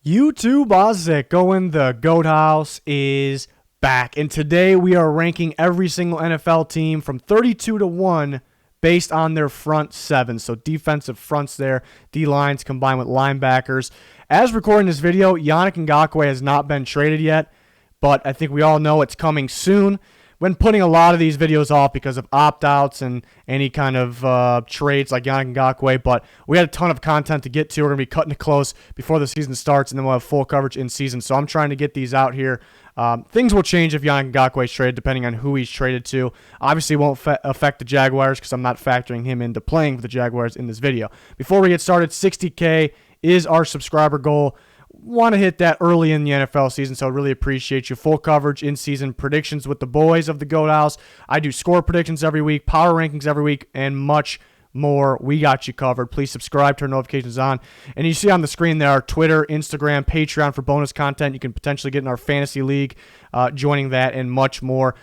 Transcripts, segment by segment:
YouTube Ozek going the Goat House is back. And today we are ranking every single NFL team from 32 to 1 based on their front seven. So defensive fronts there, D-lines combined with linebackers. As recording this video, Yannick Ngakoue has not been traded yet, but I think we all know it's coming soon. When putting a lot of these videos off because of opt-outs and any kind of trades like Yannick Ngakoue, but we had a ton of content to get to. We're going to be cutting it close before the season starts, and then we'll have full coverage in season. So I'm trying to get these out here. Things will change if Yannick Ngakoue is traded, depending on who he's traded to. Obviously, it won't affect the Jaguars because I'm not factoring him into playing for the Jaguars in this video. Before we get started, 60K is our subscriber goal. Want to hit that early in the NFL season, so I really appreciate you. Full coverage, in-season predictions with the boys of the Goat House. I do score predictions every week, power rankings every week, and much more. We got you covered. Please subscribe, turn notifications on. And you see on the screen there, Twitter, Instagram, Patreon for bonus content. You can potentially get in our fantasy league, joining that, and much more.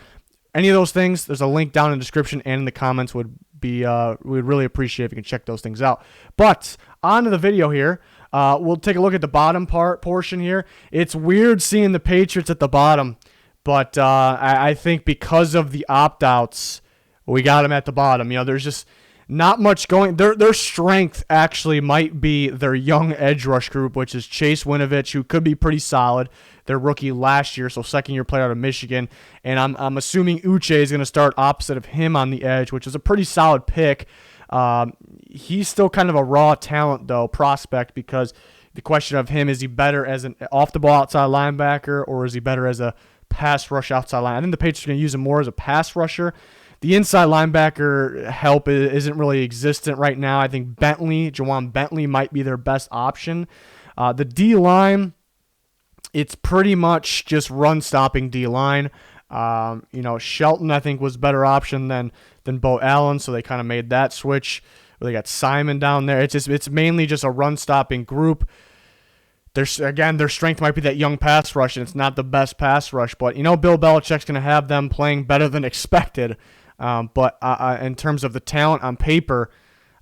Any of those things, there's a link down in the description and in the comments. We'd really appreciate if you can check those things out. But on to the video here. We'll take a look at the bottom portion here. It's weird seeing the Patriots at the bottom, but I think because of the opt-outs, we got them at the bottom. You know, there's just not much going. Their strength actually might be their young edge rush group, which is Chase Winovich, who could be pretty solid. Their rookie last year, so second-year player out of Michigan. And I'm assuming Uche is going to start opposite of him on the edge, which is a pretty solid pick. He's still kind of a raw talent, though, prospect, because the question of him, is he better as an off-the-ball outside linebacker, or is he better as a pass rush outside line? I think the Patriots are going to use him more as a pass rusher. The inside linebacker help isn't really existent right now. I think Ja'Whaun Bentley might be their best option. The D-line, it's pretty much just run-stopping D-line. Shelton, I think, was a better option than Bo Allen, so they kind of made that switch. They got Simon down there. It's mainly just a run-stopping group. Their strength might be that young pass rush, and it's not the best pass rush, but Bill Belichick's going to have them playing better than expected. But in terms of the talent on paper,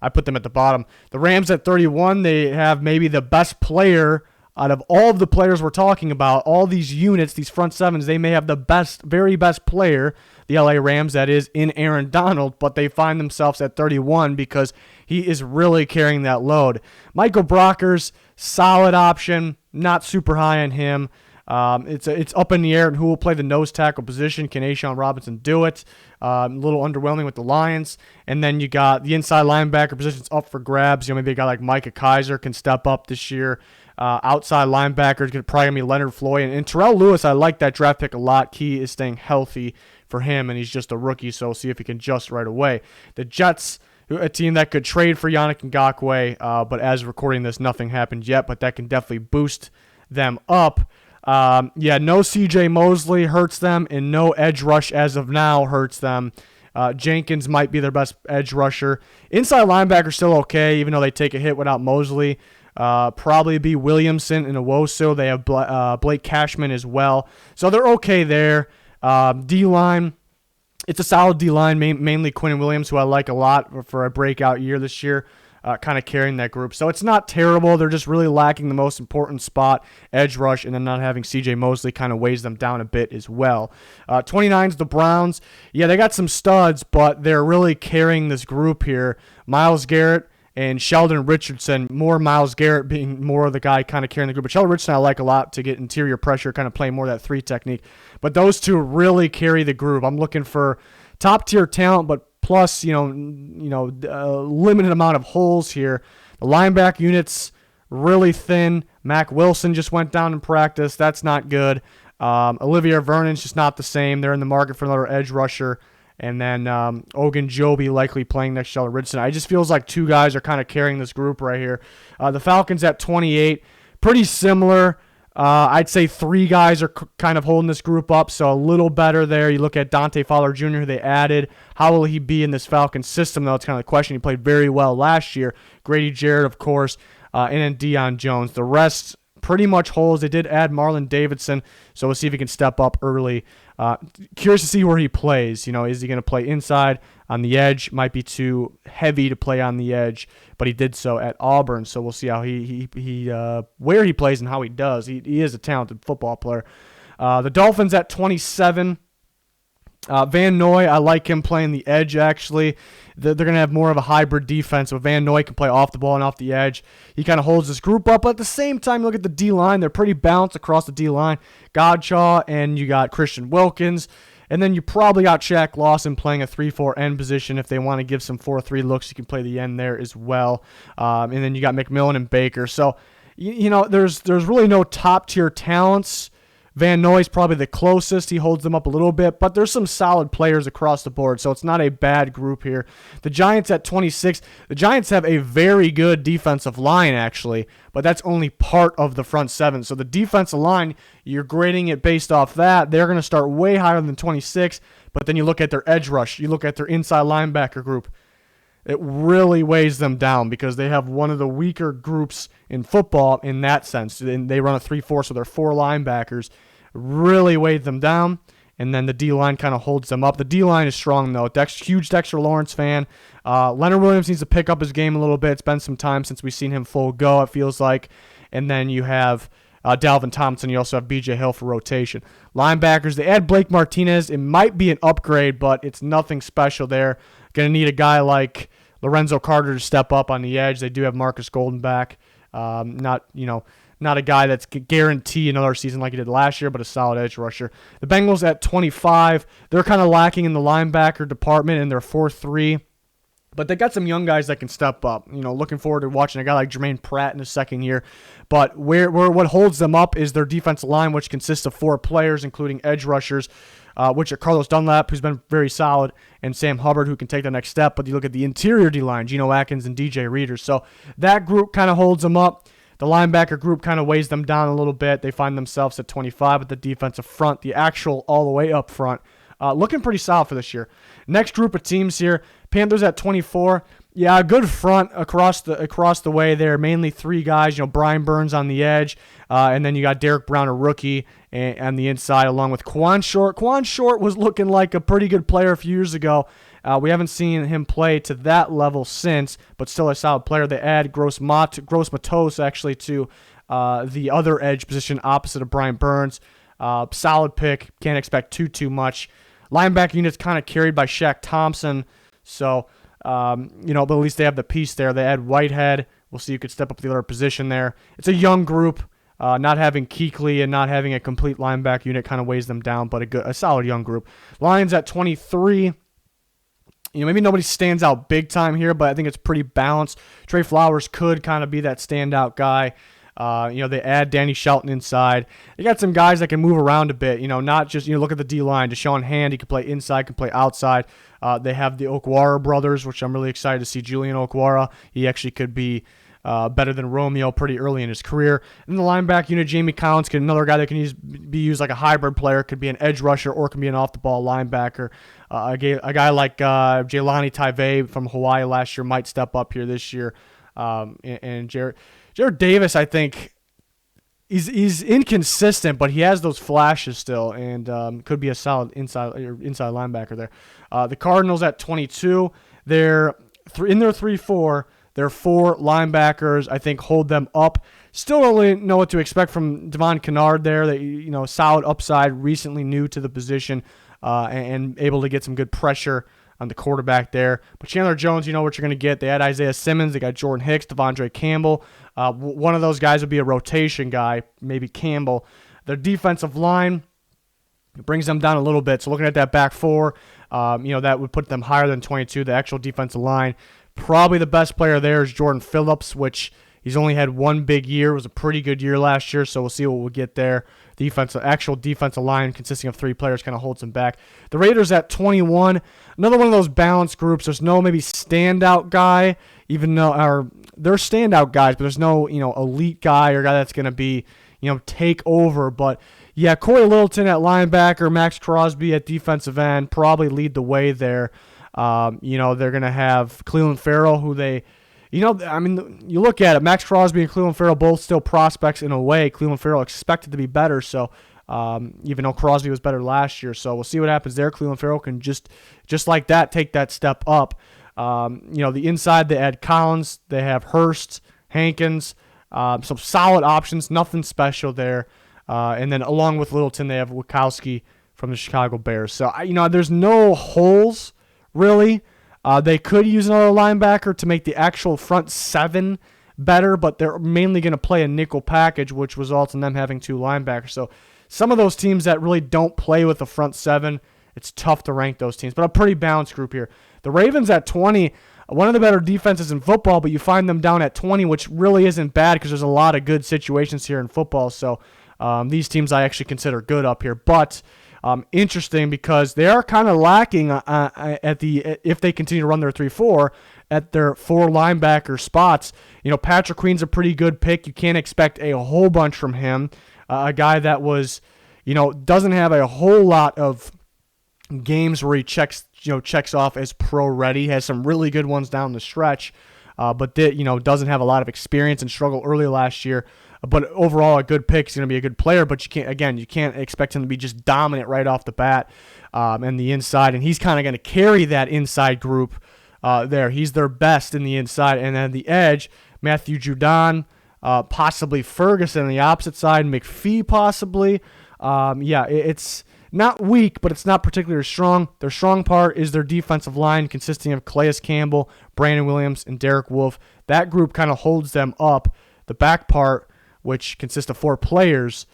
I put them at the bottom. The Rams at 31, they have maybe the best player out of all of the players we're talking about. All these units, these front sevens, they may have the very best player, the LA Rams, that is, in Aaron Donald, but they find themselves at 31 because he is really carrying that load. Michael Brockers, solid option, not super high on him. It's up in the air who will play the nose tackle position. Can A'Shawn Robinson do it? A little underwhelming with the Lions. And then you got the inside linebacker positions up for grabs. Maybe a guy like Micah Kiser can step up this year. Outside linebackers probably going to be Leonard Floyd. And Terrell Lewis, I like that draft pick a lot. Key is staying healthy for him, and he's just a rookie, so we'll see if he can adjust right away. The Jets, a team that could trade for Yannick Ngakoue, but as recording this, nothing happened yet, but that can definitely boost them up. No C.J. Mosley hurts them, and no edge rush as of now hurts them. Jenkins might be their best edge rusher. Inside linebacker still okay, even though they take a hit without Mosley. Probably be Williamson and Owosu. They have Blake Cashman as well, so they're okay there. D-line, it's a solid D-line, mainly Quinn Williams, who I like a lot for a breakout year this year. Kind of carrying that group. So it's not terrible. They're just really lacking the most important spot, edge rush, and then not having C.J. Mosley kind of weighs them down a bit as well. 29's the Browns. Yeah, they got some studs, but they're really carrying this group here. Myles Garrett and Sheldon Richardson, more Myles Garrett being more of the guy kind of carrying the group. But Sheldon Richardson I like a lot to get interior pressure, kind of playing more of that 3 technique. But those two really carry the group. I'm looking for top-tier talent, but plus, limited amount of holes here. The linebacker unit's really thin. Mac Wilson just went down in practice. That's not good. Olivier Vernon's just not the same. They're in the market for another edge rusher. And then Ogunjobi likely playing next to Sheldon Richardson. It just feels like two guys are kind of carrying this group right here. The Falcons at 28, pretty similar. I'd say 3 guys are kind of holding this group up, so a little better there. You look at Dante Fowler Jr., who they added. How will he be in this Falcons system, though? It's kind of the question. He played very well last year. Grady Jarrett, of course, and then Deion Jones. The rest pretty much holds. They did add Marlon Davidson, so we'll see if he can step up early. Curious to see where he plays. Is he going to play inside on the edge? Might be too heavy to play on the edge, but he did so at Auburn, so we'll see how where he plays and how he does. He is a talented football player. The Dolphins at 27. Van Noy, I like him playing the edge, actually. They're going to have more of a hybrid defense, so Van Noy can play off the ball and off the edge. He kind of holds this group up, but at the same time, look at the D-line. They're pretty balanced across the D-line. Godshaw, and you got Christian Wilkins, and then you probably got Shaq Lawson playing a 3-4 end position. If they want to give some 4-3 looks, you can play the end there as well. And then you got McMillan and Baker. So, there's really no top-tier talents. Van Noy's probably the closest. He holds them up a little bit, but there's some solid players across the board, so it's not a bad group here. The Giants at 26. The Giants have a very good defensive line, actually, but that's only part of the front seven. So the defensive line, you're grading it based off that. They're going to start way higher than 26, but then you look at their edge rush. You look at their inside linebacker group. It really weighs them down because they have one of the weaker groups in football in that sense. And they run a 3-4, so they're 4 linebackers. Really weighed them down, and then the D-line kind of holds them up. The D-line is strong, though. Huge Dexter Lawrence fan. Leonard Williams needs to pick up his game a little bit. It's been some time since we've seen him full go, it feels like. And then you have Dalvin Thompson. You also have B.J. Hill for rotation. Linebackers, they add Blake Martinez. It might be an upgrade, but it's nothing special there. Going to need a guy like Lorenzo Carter to step up on the edge. They do have Marcus Golden back. Not a guy that's guaranteed another season like he did last year, but a solid edge rusher. The Bengals at 25. They're kind of lacking in the linebacker department, and they're 4-3. But they got some young guys that can step up. Looking forward to watching a guy like Jermaine Pratt in his second year. But what holds them up is their defensive line, which consists of 4 players, including edge rushers, which are Carlos Dunlap, who's been very solid, and Sam Hubbard, who can take the next step. But you look at the interior D-line, Geno Atkins and DJ Reader. So that group kind of holds them up. The linebacker group kind of weighs them down a little bit. They find themselves at 25 at the defensive front, the actual all the way up front. Looking pretty solid for this year. Next group of teams here, Panthers at 24. Yeah, a good front across the way there. Mainly 3 guys. Brian Burns on the edge, and then you got Derek Brown, a rookie, on the inside, along with Quan Short. Quan Short was looking like a pretty good player a few years ago. We haven't seen him play to that level since, but still a solid player. They add Gross Matos actually to the other edge position opposite of Brian Burns. Solid pick. Can't expect too much. Linebacker unit's kind of carried by Shaq Thompson. So, but at least they have the piece there. They add Whitehead. We'll see who could step up the other position there. It's a young group. Not having Kuechly and not having a complete linebacker unit kind of weighs them down, but a solid young group. Lions at 23. Maybe nobody stands out big time here, but I think it's pretty balanced. Trey Flowers could kind of be that standout guy. They add Danny Shelton inside. They got some guys that can move around a bit. Not just look at the D-line. Deshaun Hand, he can play inside, can play outside. They have the Okwara brothers, which I'm really excited to see. Julian Okwara, he actually could be better than Romeo pretty early in his career. And the linebacker unit, Jamie Collins, another guy that can be used like a hybrid player, could be an edge rusher or can be an off-the-ball linebacker. A guy like Jaylani Taive from Hawaii last year might step up here this year. And Jared Davis, I think, he's inconsistent, but he has those flashes still, and could be a solid inside linebacker there. The Cardinals at 22, they're in their 3-4. Their 4 linebackers, I think, hold them up. Still don't really know what to expect from Devon Kennard there. That solid upside, recently new to the position, and able to get some good pressure on the quarterback there. But Chandler Jones, you know what you're going to get. They had Isaiah Simmons. They got Jordan Hicks, Devondre Campbell. One of those guys would be a rotation guy, maybe Campbell. Their defensive line brings them down a little bit. So looking at that back 4, that would put them higher than 22. The actual defensive line. Probably the best player there is Jordan Phillips, which he's only had 1 big year. It was a pretty good year last year, so we'll see what we'll get there. Actual defensive line consisting of 3 players kind of holds them back. The Raiders at 21, another one of those balanced groups. There's no maybe standout guy, even though they're standout guys, but there's no elite guy or guy that's going to be take over. But yeah, Corey Littleton at linebacker, Max Crosby at defensive end probably lead the way there. They're going to have Cleveland Farrell, who they I mean, you look at it, Max Crosby and Cleveland Farrell both still prospects in a way. Cleveland Farrell expected to be better, so even though Crosby was better last year. So we'll see what happens there. Cleveland Farrell can just like that take that step up. The inside, they add Collins, they have Hurst, Hankins, some solid options, nothing special there. And then along with Littleton, they have Witkowski from the Chicago Bears. So, there's no holes, really. They could use another linebacker to make the actual front seven better, but they're mainly going to play a nickel package, which results in them having two linebackers. So some of those teams that really don't play with the front seven, it's tough to rank those teams, but a pretty balanced group here. The Ravens at 20, one of the better defenses in football, but you find them down at 20, which really isn't bad because there's a lot of good situations here in football. So these teams I actually consider good up here, but interesting because they are kind of lacking if they continue to run their 3-4 at their four linebacker spots. Patrick Queen's a pretty good pick. You can't expect a whole bunch from him. A guy that was, doesn't have a whole lot of games where he checks off as pro ready. Has some really good ones down the stretch, but doesn't have a lot of experience and struggled early last year. But overall, a good pick. He's going to be a good player, but you can't expect him to be just dominant right off the bat and the inside. And he's kind of going to carry that inside group there. He's their best in the inside. And then the edge, Matthew Judon, possibly Ferguson on the opposite side, McPhee possibly. It's not weak, but it's not particularly strong. Their strong part is their defensive line consisting of Calais Campbell, Brandon Williams, and Derek Wolfe. That group kind of holds them up. The back part, which consists of four players,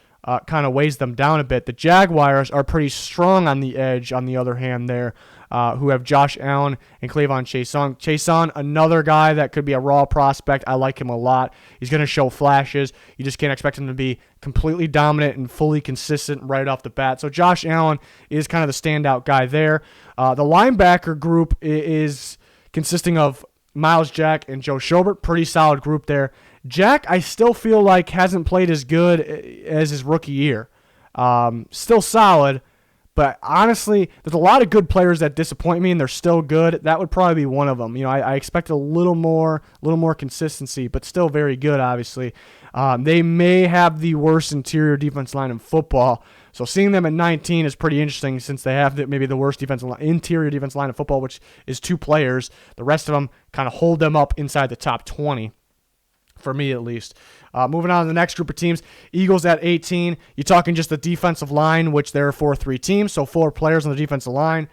kind of weighs them down a bit. The Jaguars are pretty strong on the edge, on the other hand, there, who have Josh Allen and Clavon Chason. Chason, another guy that could be a raw prospect. I like him a lot. He's going to show flashes. You just can't expect him to be completely dominant and fully consistent right off the bat. So Josh Allen is kind of the standout guy there. The linebacker group is consisting of Miles Jack and Joe Schobert. Pretty solid group there. Jack, I still feel like hasn't played as good as his rookie year. Still solid, but honestly, there's a lot of good players that disappoint me, and they're still good. That would probably be one of them. I expect a little more consistency, but still very good, obviously. They may have the worst interior defense line in football, so seeing them at 19 is pretty interesting since they have maybe the worst interior defense line in football, which is two players. The rest of them kind of hold them up inside the top 20. For me, at least. Moving on to the next group of teams, Eagles at 18. You're talking just the defensive line, which they're a 4-3 team, so four players on the defensive line.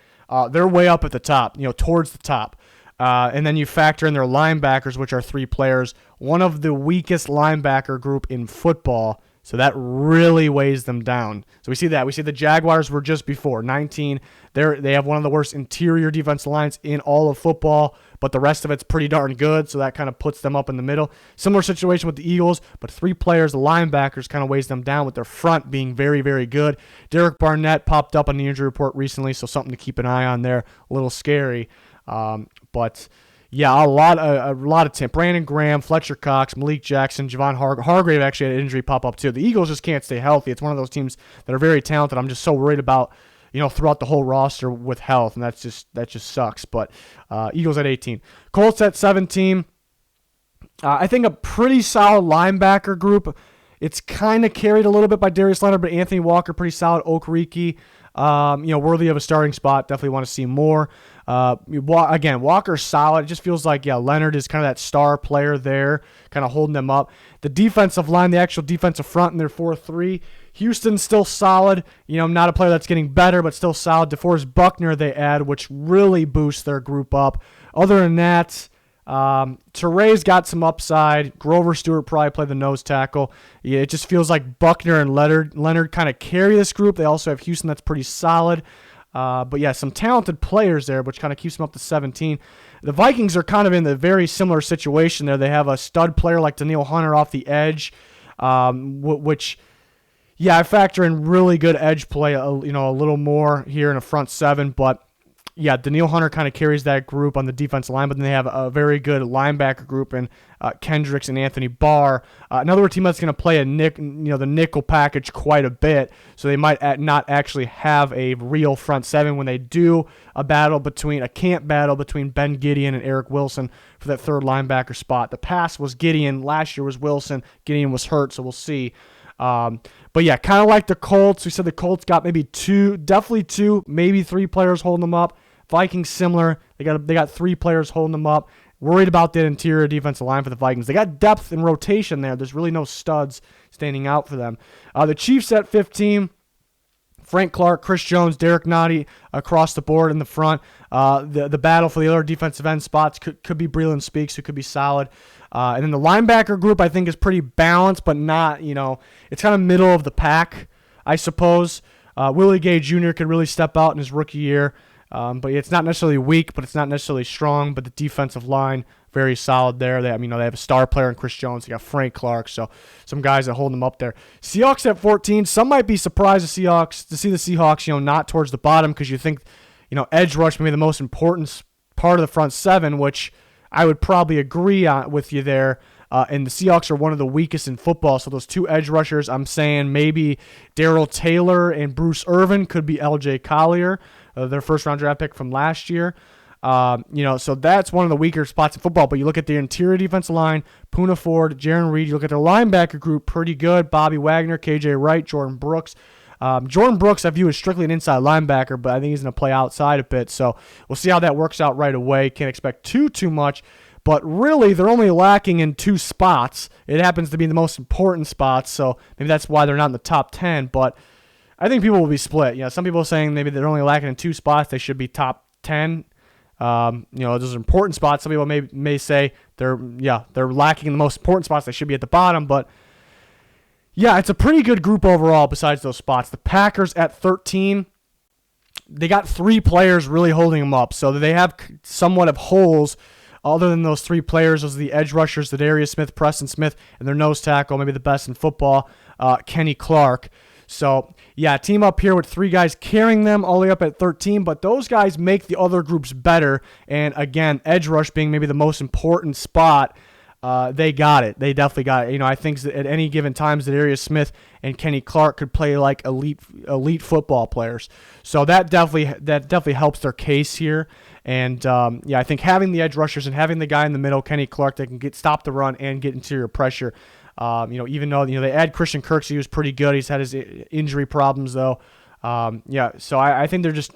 They're way up at the top, towards the top. And then you factor in their linebackers, which are three players, one of the weakest linebacker group in football. So that really weighs them down. So we see that. We see the Jaguars were just before 19. They have one of the worst interior defensive lines in all of football, but the rest of it's pretty darn good, so that kind of puts them up in the middle. Similar situation with the Eagles, but three players, the linebackers, kind of weighs them down with their front being very, very good. Derek Barnett popped up on the injury report recently, so something to keep an eye on there. A little scary, but yeah, a lot of team. Brandon Graham, Fletcher Cox, Malik Jackson, Javon Hargrave actually had an injury pop up too. The Eagles just can't stay healthy. It's one of those teams that are very talented. I'm just so worried about, throughout the whole roster with health, and that just sucks. But Eagles at 18. Colts at 17. I think a pretty solid linebacker group. It's kind of carried a little bit by Darius Leonard, but Anthony Walker, pretty solid. Okereke, worthy of a starting spot. Definitely want to see more. Again, Walker's solid. It just feels like, Leonard is kind of that star player there, kind of holding them up. The defensive line, the actual defensive front in their 4-3, Houston's still solid. Not a player that's getting better, but still solid. DeForest Buckner they add, which really boosts their group up. Other than that, Teray's got some upside. Grover Stewart probably play the nose tackle. Yeah, it just feels like Buckner and Leonard kind of carry this group. They also have Houston that's pretty solid. But yeah, some talented players there, which kind of keeps them up to 17. The Vikings are kind of in a very similar situation there. They have a stud player like Danielle Hunter off the edge, which, I factor in really good edge play, a little more here in a front seven. But yeah, Danielle Hunter kind of carries that group on the defensive line, but then they have a very good linebacker group in Kendricks and Anthony Barr. Another team that's going to play the nickel package quite a bit, so they might not actually have a real front seven when they do a camp battle between Ben Gideon and Eric Wilson for that third linebacker spot. The past was Gideon, last year was Wilson. Gideon was hurt, so we'll see. But yeah, kind of like the Colts. We said the Colts got maybe definitely two, maybe three players holding them up. Vikings similar. They got three players holding them up. Worried about that interior defensive line for the Vikings. They got depth and rotation there. There's really no studs standing out for them. The Chiefs at 15. Frank Clark, Chris Jones, Derek Nottie across the board in the front. The battle for the other defensive end spots could be Breeland Speaks, who could be solid. And then the linebacker group, I think, is pretty balanced, but not, it's kind of middle of the pack, I suppose. Willie Gay Jr. could really step out in his rookie year. But it's not necessarily weak, but it's not necessarily strong. But the defensive line, very solid there. They have a star player in Chris Jones. They got Frank Clark, so some guys that hold them up there. Seahawks at 14. Some might be surprised to see the Seahawks, not towards the bottom, because you think, edge rush may be the most important part of the front seven, which I would probably agree with you there. And the Seahawks are one of the weakest in football. So those two edge rushers, I'm saying maybe Darrell Taylor and Bruce Irvin could be L.J. Collier, their first-round draft pick from last year. So that's one of the weaker spots in football. But you look at the interior defensive line, Poona Ford, Jaron Reed. You look at their linebacker group, pretty good. Bobby Wagner, KJ Wright, Jordan Brooks. Jordan Brooks I view as strictly an inside linebacker, but I think he's going to play outside a bit. So we'll see how that works out right away. Can't expect too much. But really, they're only lacking in two spots. It happens to be the most important spots, so maybe that's why they're not in the top 10. But I think people will be split. Some people are saying maybe they're only lacking in two spots. They should be top 10. Those are important spots. Some people may say they're lacking in the most important spots. They should be at the bottom. But yeah, it's a pretty good group overall besides those spots. The Packers at 13. They got three players really holding them up, so they have somewhat of holes. Other than those three players, those are the edge rushers, Darius Smith, Preston Smith, and their nose tackle, maybe the best in football, Kenny Clark. So, yeah, team up here with three guys carrying them all the way up at 13, but those guys make the other groups better. And, again, edge rush being maybe the most important spot, they got it. They definitely got it. I think at any given time, Darius Smith and Kenny Clark could play like elite football players. So that definitely helps their case here. And, I think having the edge rushers and having the guy in the middle, Kenny Clark, that can stop the run and get interior pressure, even though, they add Christian Kirksey, who's pretty good. He's had his injury problems, though. So I think they're just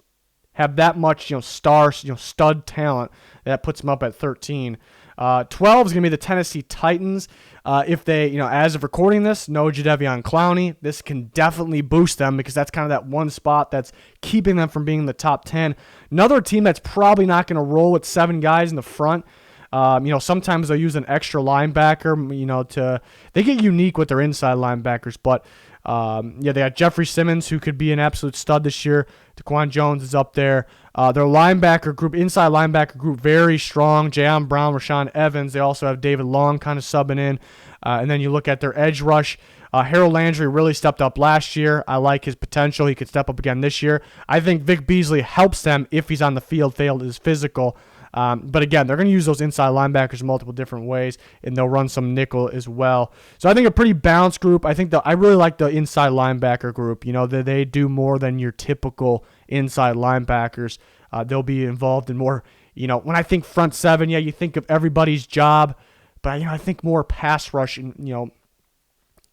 have that much, stud talent that puts them up at 13. 12 is going to be the Tennessee Titans. If they, as of recording this, no Jadeveon Clowney, this can definitely boost them because that's kind of that one spot that's keeping them from being in the top 10. Another team that's probably not going to roll with seven guys in the front. Sometimes they'll use an extra linebacker, they get unique with their inside linebackers, but they got Jeffrey Simmons, who could be an absolute stud this year. Daquan Jones is up there. Their linebacker group, inside linebacker group, very strong. Jayon Brown, Rashaan Evans. They also have David Long kind of subbing in. And then you look at their edge rush. Harold Landry really stepped up last year. I like his potential. He could step up again this year. I think Vic Beasley helps them if he's on the field, failed his physical. But again, they're going to use those inside linebackers in multiple different ways, and they'll run some nickel as well. So I think a pretty balanced group. I really like the inside linebacker group. They do more than your typical inside linebackers. They'll be involved in more, when I think front seven, you think of everybody's job, but I think more pass rush,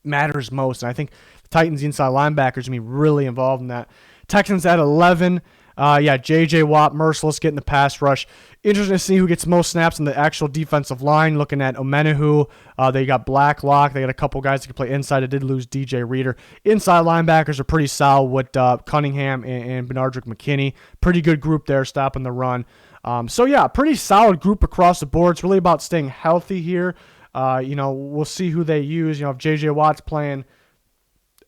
matters most. And I think the Titans inside linebackers going to be really involved in that. Texans at 11. J.J. Watt, Merciless getting the pass rush. Interesting to see who gets most snaps in the actual defensive line. Looking at Omenahu, they got Blacklock. They got a couple guys that can play inside. They did lose DJ Reader. Inside linebackers are pretty solid with Cunningham and Benardrick McKinney. Pretty good group there, stopping the run. Pretty solid group across the board. It's really about staying healthy here. We'll see who they use. If J.J. Watt's playing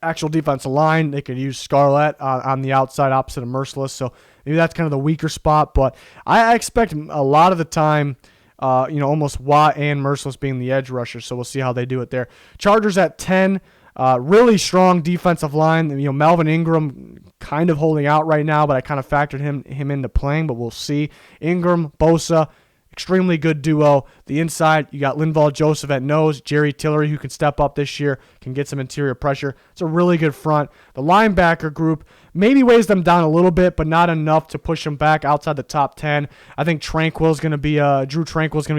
actual defensive line, they could use Scarlett on the outside opposite of Merciless. So maybe that's kind of the weaker spot. But I expect a lot of the time, almost Watt and Merciless being the edge rushers. So we'll see how they do it there. Chargers at 10. Really strong defensive line. Melvin Ingram kind of holding out right now, but I kind of factored him into playing, but we'll see. Ingram, Bosa, extremely good duo. The inside, you got Linval Joseph at nose, Jerry Tillery, who can step up this year, can get some interior pressure. It's a really good front. The linebacker group maybe weighs them down a little bit, but not enough to push them back outside the top 10. I think Drew Tranquil is going to be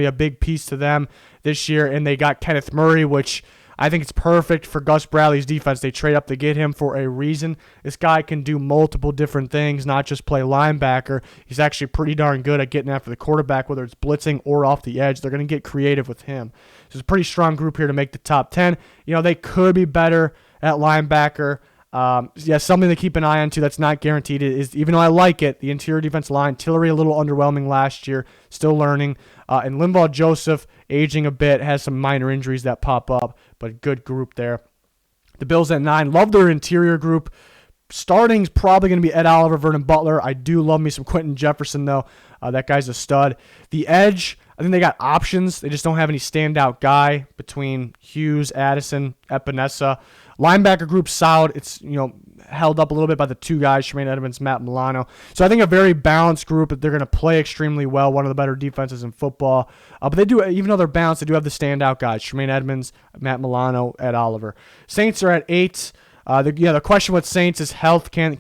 a big piece to them this year, and they got Kenneth Murray, which I think it's perfect for Gus Bradley's defense. They trade up to get him for a reason. This guy can do multiple different things, not just play linebacker. He's actually pretty darn good at getting after the quarterback, whether it's blitzing or off the edge. They're going to get creative with him. So it's a pretty strong group here to make the top 10. They could be better at linebacker. Something to keep an eye on too that's not guaranteed is, even though I like it, the interior defense line. Tillery a little underwhelming last year, still learning. And Linval Joseph, aging a bit, has some minor injuries that pop up, but good group there. The Bills at 9, love their interior group. Starting's probably going to be Ed Oliver, Vernon Butler. I do love me some Quentin Jefferson, though. That guy's a stud. The edge, I think they got options. They just don't have any standout guy between Hughes, Addison, Epinesa. Linebacker group solid. It's held up a little bit by the two guys, Tremaine Edmonds, Matt Milano. So I think a very balanced group. They're going to play extremely well. One of the better defenses in football. But they do, even though they're balanced, they do have the standout guys: Tremaine Edmonds, Matt Milano, Ed Oliver. Saints are at 8. The question with Saints is health. Can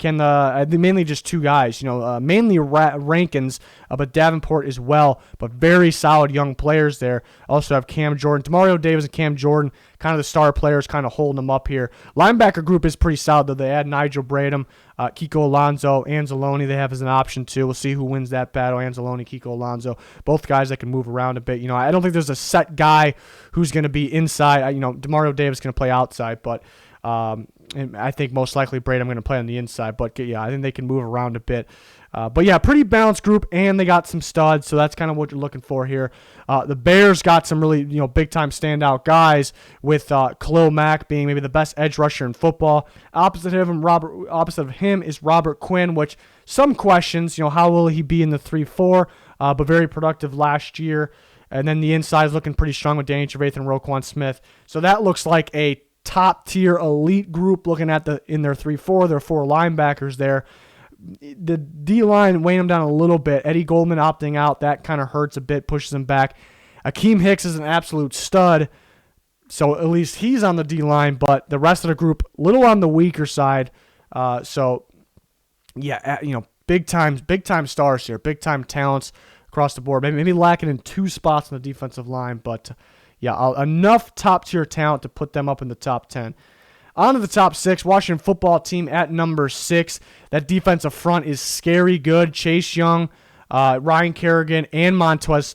mainly just two guys, mainly Rankins, but Davenport as well, but very solid young players there. Also have Cam Jordan, Demario Davis and Cam Jordan, kind of the star players, kind of holding them up here. Linebacker group is pretty solid, though. They add Nigel Bradham, Kiko Alonso, Anzalone they have as an option too. We'll see who wins that battle, Anzalone, Kiko Alonso. Both guys that can move around a bit. I don't think there's a set guy who's going to be inside. Demario Davis is going to play outside, but and I think most likely Bradham going to play on the inside. But yeah, I think they can move around a bit. But yeah, pretty balanced group, and they got some studs, so that's kind of what you're looking for here. The Bears got some really big-time standout guys, with Khalil Mack being maybe the best edge rusher in football. Opposite of him is Robert Quinn, which some questions, how will he be in the 3-4, but very productive last year. And then the inside is looking pretty strong with Danny Trevathan and Roquan Smith. So that looks like a top-tier elite group looking at in their 3-4. There are 4 linebackers there. The D-line weighing them down a little bit. Eddie Goldman opting out. That kind of hurts a bit, pushes him back. Akeem Hicks is an absolute stud, so at least he's on the D-line, but the rest of the group, little on the weaker side. Big-time stars here, big-time talents across the board. Maybe lacking in 2 spots on the defensive line, but enough top-tier talent to put them up in the top 10. On to the top 6, Washington football team at number 6. That defensive front is scary good. Chase Young, Ryan Kerrigan, and Montez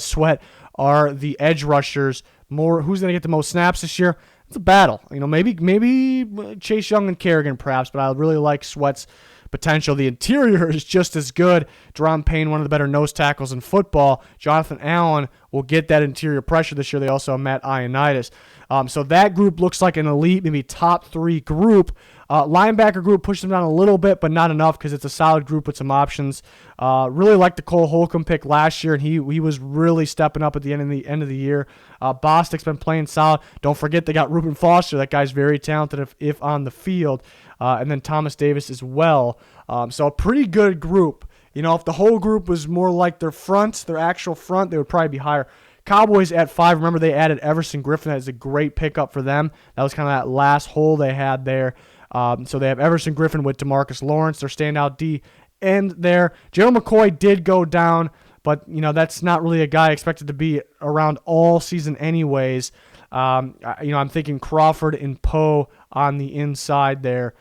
Sweat are the edge rushers. Who's going to get the most snaps this year? It's a battle. Maybe Chase Young and Kerrigan perhaps, but I really like Sweat's potential. The interior is just as good. Deron Payne, one of the better nose tackles in football. Jonathan Allen will get that interior pressure this year. They also have Matt Ioannidis. So that group looks like an elite, maybe top 3 group. Linebacker group pushed them down a little bit, but not enough because it's a solid group with some options. Really liked the Cole Holcomb pick last year, and he was really stepping up at the end of the year. Bostic's been playing solid. Don't forget they got Reuben Foster. That guy's very talented if on the field. And then Thomas Davis as well. So a pretty good group. If the whole group was more like their actual front, they would probably be higher. Cowboys at 5. Remember, they added Everson Griffin. That is a great pickup for them. That was kind of that last hole they had there. So they have Everson Griffin with DeMarcus Lawrence, their standout D end there. Gerald McCoy did go down, but that's not really a guy expected to be around all season anyways. I'm thinking Crawford and Poe on the inside there.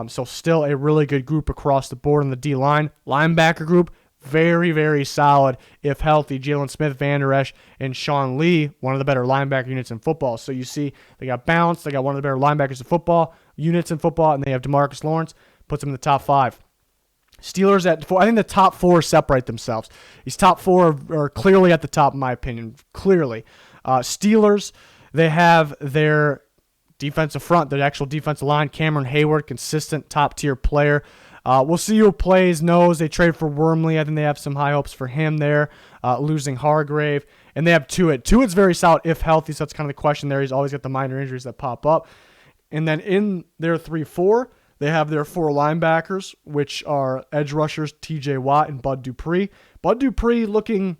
So still a really good group across the board on the D-line. Linebacker group, very, very solid if healthy. Jalen Smith, Van Der Esch, and Sean Lee, one of the better linebacker units in football. So you see they got balance. They got one of the better linebackers in football, units in football, and they have DeMarcus Lawrence, puts them in the top 5. Steelers at 4. I think the top 4 separate themselves. These top 4 are clearly at the top, in my opinion. Clearly. Steelers, they have their defensive front, their actual defensive line. Cameron Hayward, consistent top-tier player. We'll see who plays nose. They trade for Wormley. I think they have some high hopes for him there, losing Hargrave. And they have Tuitt. Tuitt's very solid if healthy, so that's kind of the question there. He's always got the minor injuries that pop up. And then in their 3-4, they have their 4 linebackers, which are edge rushers TJ Watt and Bud Dupree. Bud Dupree looking,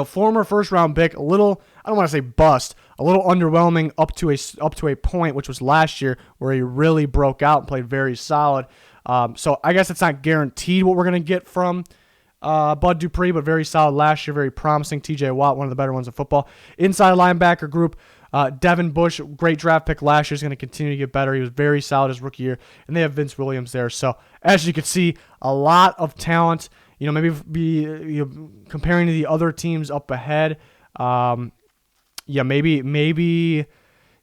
former first-round pick, a little, I don't want to say bust, a little underwhelming up to a point, which was last year where he really broke out and played very solid. So I guess it's not guaranteed what we're going to get from Bud Dupree, but very solid last year, very promising. TJ Watt, one of the better ones in football. Inside linebacker group, Devin Bush, great draft pick last year, is going to continue to get better. He was very solid his rookie year, and they have Vince Williams there. So as you can see, a lot of talent. Maybe comparing to the other teams up ahead. Maybe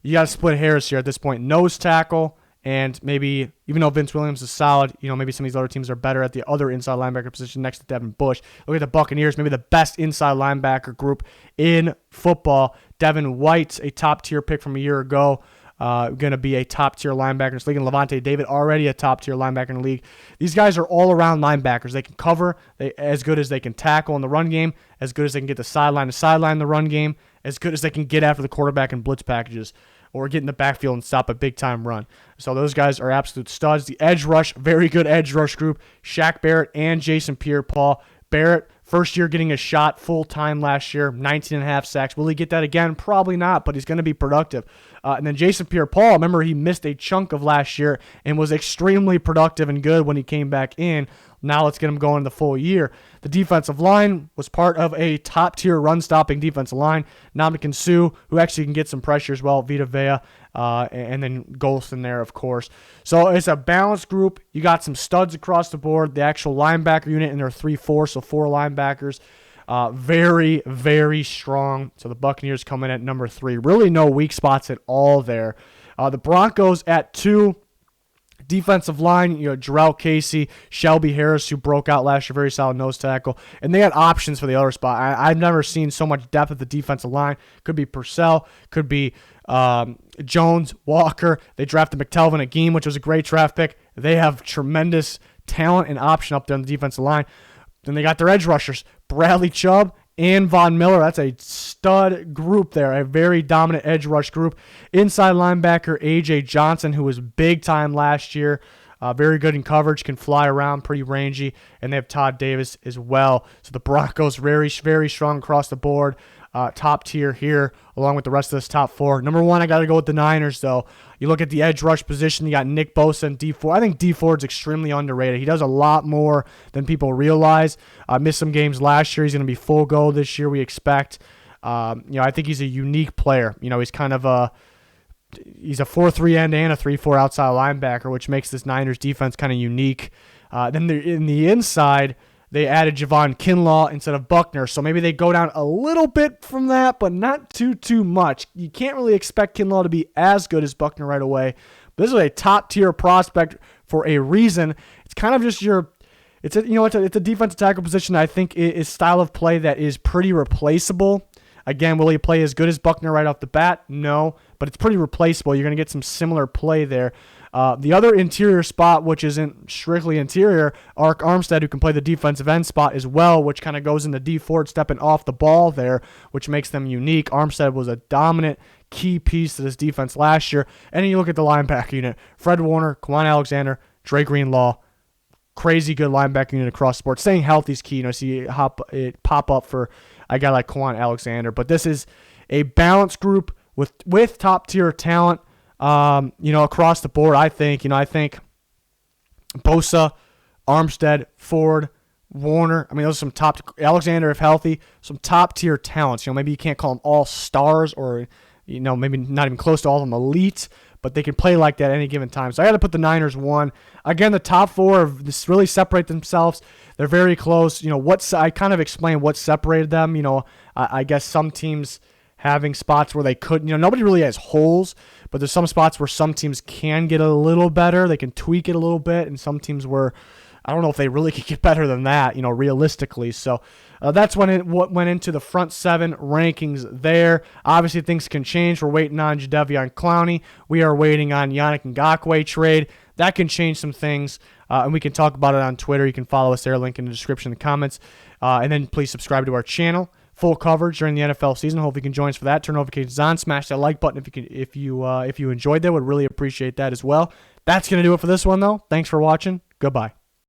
you got to split hairs here at this point. Nose tackle, and maybe even though Vince Williams is solid, maybe some of these other teams are better at the other inside linebacker position next to Devin Bush. Look at the Buccaneers, maybe the best inside linebacker group in football. Devin White, a top-tier pick from a year ago, going to be a top-tier linebacker in this league. And Levante David, already a top-tier linebacker in the league. These guys are all-around linebackers. They can cover as good as they can tackle in the run game, as good as they can get the sideline to sideline in the run game, as good as they can get after the quarterback in blitz packages, or get in the backfield and stop a big-time run. So those guys are absolute studs. The edge rush, very good edge rush group. Shaq Barrett and Jason Pierre-Paul. Barrett, first year getting a shot full-time last year, 19.5 sacks. Will he get that again? Probably not, but he's going to be productive. And then Jason Pierre-Paul, remember he missed a chunk of last year and was extremely productive and good when he came back in. Now let's get him going the full year. The defensive line was part of a top-tier run-stopping defensive line. Ndamukong Suh, who actually can get some pressure as well. Vita Vea, and then Golston there, of course. So it's a balanced group. You got some studs across the board. The actual linebacker unit in their 3-4, so 4 linebackers. Very, very strong. So the Buccaneers come in at number 3. Really no weak spots at all there. The Broncos at 2. Defensive line, Jarrell Casey, Shelby Harris, who broke out last year, very solid nose tackle. And they had options for the other spot. I've never seen so much depth at the defensive line. Could be Purcell, could be Jones, Walker. They drafted McTelvin Agim, which was a great draft pick. They have tremendous talent and option up there on the defensive line. Then they got their edge rushers, Bradley Chubb and Von Miller. That's a stud group there, a very dominant edge rush group. Inside linebacker A.J. Johnson, who was big time last year, very good in coverage, can fly around, pretty rangy. And they have Todd Davis as well. So the Broncos very, very strong across the board. Top tier here, along with the rest of this top 4. Number 1, I got to go with the Niners, though. You look at the edge rush position, you got Nick Bosa and Dee Ford. I think Dee Ford's extremely underrated. He does a lot more than people realize. Missed some games last year. He's going to be full go this year, we expect. I think he's a unique player. He's kind of he's a 4-3 end and a 3-4 outside linebacker, which makes this Niners defense kind of unique. Then in the inside, they added Javon Kinlaw instead of Buckner, so maybe they go down a little bit from that, but not too much. You can't really expect Kinlaw to be as good as Buckner right away. But this is a top-tier prospect for a reason. It's kind of just it's a defensive tackle position I think is style of play that is pretty replaceable. Again, will he play as good as Buckner right off the bat? No, but it's pretty replaceable. You're going to get some similar play there. The other interior spot, which isn't strictly interior, Arik Armstead, who can play the defensive end spot as well, which kind of goes into Dee Ford stepping off the ball there, which makes them unique. Armstead was a dominant key piece to this defense last year. And then you look at the linebacker unit. Fred Warner, Quan Alexander, Dre Greenlaw. Crazy good linebacker unit across the board. Staying healthy is key. See it pop up for a guy like Quan Alexander. But this is a balanced group with top-tier talent. Across the board, I think Bosa, Armstead, Ford, Warner. I mean, those are some top, Alexander, if healthy, some top tier talents. Maybe you can't call them all stars or, maybe not even close to all of them elite, but they can play like that at any given time. So I got to put the Niners 1. Again, the top 4 really separate themselves. They're very close. I kind of explained what separated them. I guess some teams having spots where they couldn't, nobody really has holes, but there's some spots where some teams can get a little better. They can tweak it a little bit, and some teams where I don't know if they really could get better than that, realistically. So that's what went into the front 7 rankings there. Obviously, things can change. We're waiting on Jadeveon Clowney. We are waiting on Yannick Ngakoue trade. That can change some things, and we can talk about it on Twitter. You can follow us there, link in the description in the comments. And then please subscribe to our channel. full coverage during the NFL season. Hope you can join us for that. Turn notifications on. Smash that like button if you enjoyed that. Would really appreciate that as well. That's going to do it for this one, though. Thanks for watching. Goodbye.